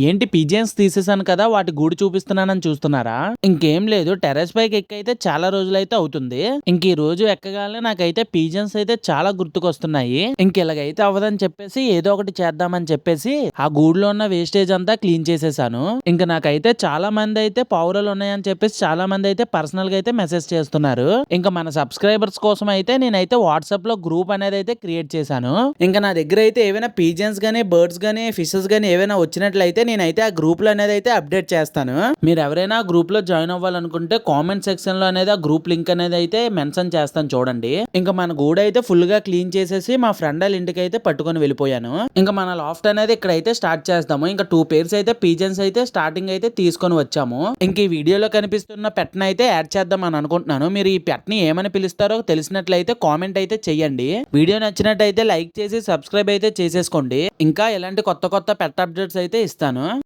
ఏంటి పిజియన్స్ తీసేసాను కదా వాటి గూడు చూపిస్తున్నానని చూస్తున్నారా? ఇంకేం లేదు, టెర్రస్ పైకి ఎక్కైతే చాలా రోజులైతే అవుతుంది. ఇంక ఈ రోజు ఎక్కగానే నాకైతే పిజియన్స్ అయితే చాలా గుర్తుకొస్తున్నాయి. ఇంక ఇలాగైతే అవ్వదని చెప్పేసి ఏదో ఒకటి చేద్దామని చెప్పేసి ఆ గూడులో ఉన్న వేస్టేజ్ అంతా క్లీన్ చేసేసాను. ఇంకా నాకైతే చాలా మంది అయితే పావురాలు ఉన్నాయని చెప్పేసి చాలా మంది అయితే పర్సనల్ గా అయితే మెసేజ్ చేస్తున్నారు. ఇంకా మన సబ్స్క్రైబర్స్ కోసం అయితే నేనైతే వాట్సాప్ లో గ్రూప్ అనేది అయితే క్రియేట్ చేశాను. ఇంకా నా దగ్గర అయితే ఏవైనా పిజియన్స్ గానీ బర్డ్స్ గానీ ఫిషెస్ గానీ ఏవైనా వచ్చినట్లయితే నేనైతే ఆ గ్రూప్ లో అనేది అయితే అప్డేట్ చేస్తాను. మీరు ఎవరైనా గ్రూప్ లో జాయిన్ అవ్వాలనుకుంటే కామెంట్ సెక్షన్ లో అనేది ఆ గ్రూప్ లింక్ అనేది అయితే మెన్షన్ చేస్తాను చూడండి. ఇంకా మన గూడ అయితే ఫుల్ గా క్లీన్ చేసేసి మా ఫ్రెండ్ వాళ్ళ ఇంటికి అయితే పట్టుకొని వెళ్ళిపోయాను. ఇంకా మన లాఫ్ట్ అనేది ఇక్కడ అయితే స్టార్ట్ చేస్తాము. ఇంకా 2 పేర్స్ అయితే పిజియన్స్ అయితే స్టార్టింగ్ అయితే తీసుకొని వచ్చాము. ఇంక ఈ వీడియోలో కనిపిస్తున్న పెట్ ని అయితే యాడ్ చేద్దాం అని అనుకుంటున్నాను. మీరు ఈ పెట్ ని ఏమని పిలుస్తారో తెలిసినట్లయితే కామెంట్ అయితే చెయ్యండి. వీడియో నచ్చినట్టయితే లైక్ చేసి సబ్స్క్రైబ్ అయితే చేసేసుకోండి. ఇంకా ఎలాంటి కొత్త కొత్త పెట్ అప్డేట్స్ అయితే ఇస్తాను.